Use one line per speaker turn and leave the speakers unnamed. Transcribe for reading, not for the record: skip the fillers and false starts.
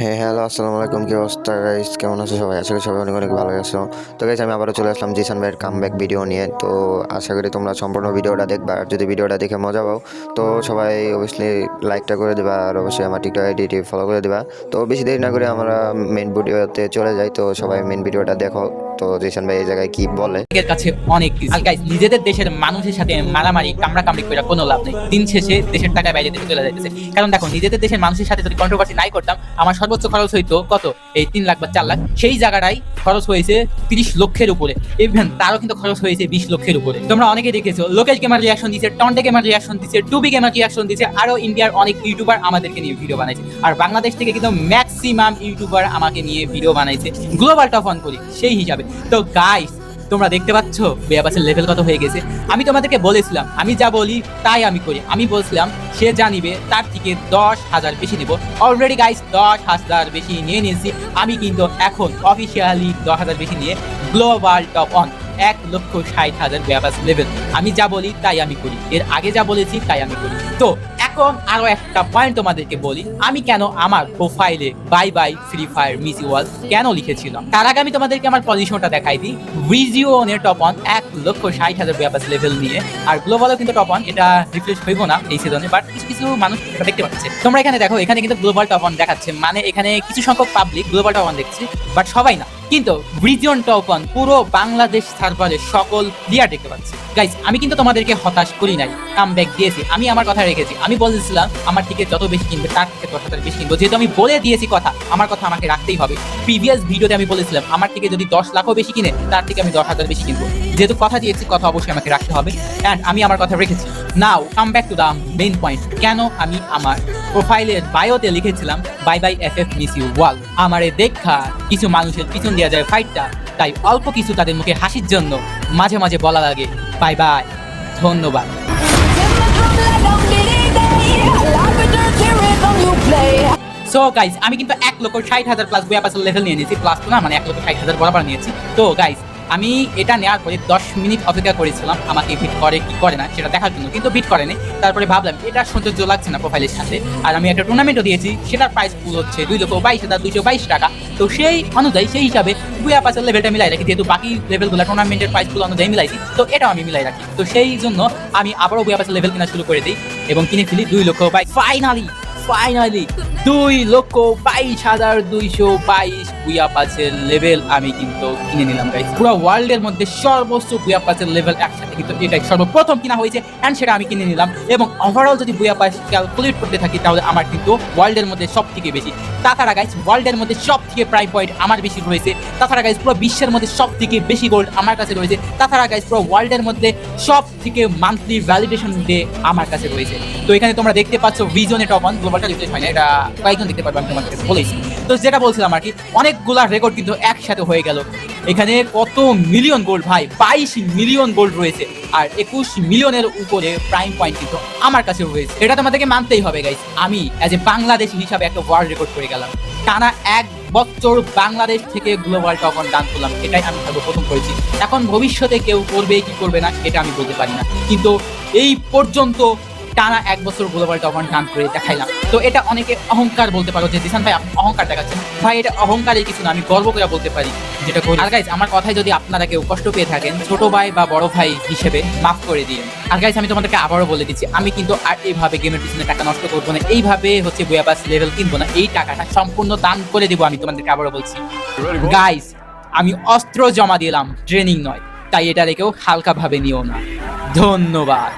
হ্যাঁ, হ্যালো, আসসালামু আলাইকুম। কি অবস্থা গাইস? কেমন আছো সবাই? আশা করি সবাই অনেক অনেক ভালো আছো। তো গাইস, আমি আবারও চলে আসলাম জিসান ভাইয়ের কামব্যাক ভিডিও নিয়ে। তো আশা করি তোমরা সম্পূর্ণ ভিডিওটা দেখবা। আর যদি ভিডিওটা দেখে মজা পাও তো সবাই অবশ্যই লাইকটা করে দিবা, আর অবশ্যই আমার টিকটক আইডিটি ফলো করে দিবা। তো বেশি দেরি না করে আমরা মেইন ভিডিওতে চলে যাই। তো সবাই মেইন ভিডিওটা দেখো। তো জিসান ভাই এই জায়গায় কি বলে।
এর কাছে অনেক কিছু। আর গাইস, নিজেদের দেশের মানুষের সাথে মারামারি কামড়াকামড়ি করে কোনো লাভ নেই। দিন শেষে দেশের টাকা বাইরে থেকে চলে যাইতেছে। কারণ দেখো, নিজেদের দেশের মানুষের সাথে যদি কন্ট্রোভার্সি নাই করতাম, আমার সর্বোচ্চ খরচ হইতো কত? এই 3 লাখ বা 4 লাখ। সেই জায়গাটাই খরচ হয়েছে 30 লক্ষের উপরে। ইভেন তারও কিন্তু খরচ হয়েছে 20 লক্ষের উপরে। তোমরা অনেকেই দেখেছো, লোকেশ গেমার রিয়াকশন দিচ্ছে, টন্টে গেমার রিয়াকশন দিচ্ছে, টুবি গেমার রিয়াকশন দিচ্ছে, আরো ইন্ডিয়ার অনেক ইউটিউবার আমাদেরকে নিয়ে ভিডিও বানাইছে। আর বাংলাদেশ থেকে কিন্তু ম্যাক্সিমাম ইউটিউবার আমাকে নিয়ে ভিডিও বানাইছে গ্লোবাল টপ অন করি সেই হিসাবে। তো গাইস, তোমরা দেখতে পাচ্ছ বেয়াবাসের লেভেল কত হয়ে গেছে। আমি তোমাদেরকে বলেছিলাম, আমি যা বলি তাই আমি করি। আমি বলছিলাম সে যা নিবে তার থেকে 10,000 বেশি নিব। অলরেডি গাইস 10,000 বেশি নিয়ে নিয়েছি। আমি কিন্তু এখন অফিসিয়ালি 10,000 বেশি নিয়ে গ্লোবাল টপ অন 1,60,000 বেয়াবাস লেভেল। আমি যা বলি তাই আমি করি, এর আগে যা বলেছি তাই আমি করি। তো এখন আরো একটা পয়েন্ট তোমাদেরকে বলি, আমি কেন আমার প্রোফাইলে bye bye Free Fire miss you all কেন লিখেছিলাম। তার আগে আমি তোমাদেরকে আমার পজিশনটা দেখাই দিই। ভিজিওনের টপ অন 1,60,000 ব্যাপাস লেভেল নিয়ে, আর গ্লোবালও কিন্তু টপ অন। এটা রিফ্রেশ হইব না এই সিজনে, বাট কিছু কিছু মানুষ এটা দেখতে পাচ্ছে। তোমরা এখানে দেখো, এখানে কিন্তু গ্লোবাল টপ অন দেখাচ্ছে, মানে এখানে কিছু সংখ্যক পাবলিক গ্লোবাল টপ অন দেখছে, বাট সবাই না। কিন্তু ভিজিওন টপ অন পুরো বাংলাদেশ সার্ভারে সকল প্লেয়ার দেখতে পাচ্ছে। গাইস, আমি কিন্তু তোমাদেরকে হতাশ করি নাই, কামব্যাক দিয়েছি। আমি আমার কথা রেখেছি। আমি বলেছিলাম আমার থেকে যত বেশি কিনবে তার থেকে 10,000 বেশি কিনবো। যেহেতু আমি বলে দিয়েছি কথা, আমার কথা আমাকে রাখতেই হবে। প্রিভিয়াস ভিডিওতে আমি বলেছিলাম আমার থেকে যদি 10 লাখও বেশি কিনে তার থেকে আমি 10,000 বেশি কিনবো। যেহেতু কথা দিয়েছি, কথা অবশ্যই আমাকে রাখতে হবে, অ্যান্ড আমি আমার কথা রেখেছি। Now come back to the main point. কেন আমি আমার প্রোফাইলের বায়োতে লিখেছিলাম bye bye FF miss you all. আমারে দেখা কিছু মানুষের পিছন দেওয়া যায় ফাইটটা, তাই অল্প কিছু তাদের মুখে হাসির জন্য মাঝে মাঝে বলা লাগে বাই বাই। ধন্যবাদ। সো গাইস, আমি কিন্তু 1,60,000 প্লাস বুয়াপাসের লেভেল নিয়ে নিয়েছি। প্লাস তো না, মানে 1,60,000 বরাবর নিয়েছি। তো গাইস, আমি এটা নেওয়ার পরে 10 মিনিট অপেক্ষা করেছিলাম আমাকে বিট করে কি করে না সেটা দেখার জন্য, কিন্তু বিট করেনি। তারপরে ভাবলাম এটা সৌন্দর্য লাগছে না প্রোফাইলের সাথে। আর আমি একটা টুর্নামেন্টও দিয়েছি, সেটার প্রাইস পুল হচ্ছে 2,22,222 টাকা। তো সেই অনুযায়ী সেই হিসাবে বুয়াপাসের লেভেলটা মিলাই রাখি, যেহেতু বাকি লেভেলগুলো টুর্নামেন্টের প্রাইস পুল অনুযায়ী মিলাইছি, তো এটাও আমি মিলাই রাখি। তো সেই জন্য আমি আবারও বুয়াপাসের লেভেল কেনা শুরু করে দিই এবং কিনে ফেলি 2,22,000। ফাইনালি 2,22,222 বুয়াপাসের লেভেল আমি কিন্তু কিনে নিলাম গাইস। পুরো ওয়ার্ল্ডের মধ্যে সর্বোচ্চ বুয়াপাসের লেভেল একসাথে কিন্তু এটাই সর্বপ্রথম কিনা হয়েছে, এন্ড সেটা আমি কিনে নিলাম। এবং ওভারঅল যদি বুয়াপাস ক্যালকুলেট করতে থাকি তাহলে আমার কিন্তু ওয়ার্ল্ডের মধ্যে সব থেকে বেশি। তাছাড়া গাইস, ওয়ার্ল্ডের মধ্যে সব থেকে প্রাইম পয়েন্ট আমার বেশি রয়েছে। তাছাড়া গাইস, পুরো বিশ্বের মধ্যে সব থেকে বেশি গোল্ড আমার কাছে রয়েছে। তাছাড়া গাইস, পুরো ওয়ার্ল্ডের মধ্যে সব থেকে মান্থলি ভ্যালিডেশন ডে আমার কাছে রয়েছে। তো এখানে তোমরা দেখতে পাচ্ছ ভিজনে টপ অন, গ্লোবালটা রিফ্রেশ হয় না, এটা কয়েকজন দেখতে পারবে, আমি তোমাদেরকে বলেছি। তো যেটা বলছিলাম আর কি, অনেকগুলা রেকর্ড কিন্তু একসাথে হয়ে গেল। এখানে কত মিলিয়ন গোল্ড ভাই, 22 মিলিয়ন গোল্ড রয়েছে, আর 21 মিলিয়নের উপরে প্রাইম পয়েন্ট কিন্তু আমার কাছে রয়েছে। এটা তোমাদেরকে মানতেই হবে গাইস, আমি অ্যাজ এ বাংলাদেশি হিসাবে একটা ওয়ার্ল্ড রেকর্ড করে গেলাম। টানা 1 বছর বাংলাদেশ থেকে গ্লোবাল টপ অন ডান করলাম, এটাই আমি সর্বপ্রথম করেছি। এখন ভবিষ্যতে কেউ করবে কি করবে না এটা আমি বলতে পারি না, কিন্তু এই পর্যন্ত টানা 1 বছর গ্লোবাল টপ অন ডান করে দেখাইলাম। তো এটা অনেকে অহংকার বলতে পারো যে জিসান ভাই আপনি অহংকার দেখাচ্ছেন। ভাই, এটা অহংকারের কিছু না, আমি গর্ব করে বলতে পারি যেটা করি। আর গাইস, আমার কথায় যদি আপনারা কেউ কষ্ট পেয়ে থাকেন, ছোট ভাই বা বড় ভাই হিসেবে মাফ করে দিন। আর গাইস, আমি তোমাদেরকে আবারও বলে দিচ্ছি, আমি কিন্তু আর এইভাবে গেমের পিছনে টাকা নষ্ট করবো না, এইভাবে হচ্ছে বুয়াপাস লেভেল কিনবো না। এই টাকাটা সম্পূর্ণ দান করে দেবো, আমি তোমাদেরকে আবারও বলছি। গাইস, আমি অস্ত্র জমা দিলাম, ট্রেনিং নয়, তাই এটা রেখেও হালকা ভাবে নিও না। ধন্যবাদ।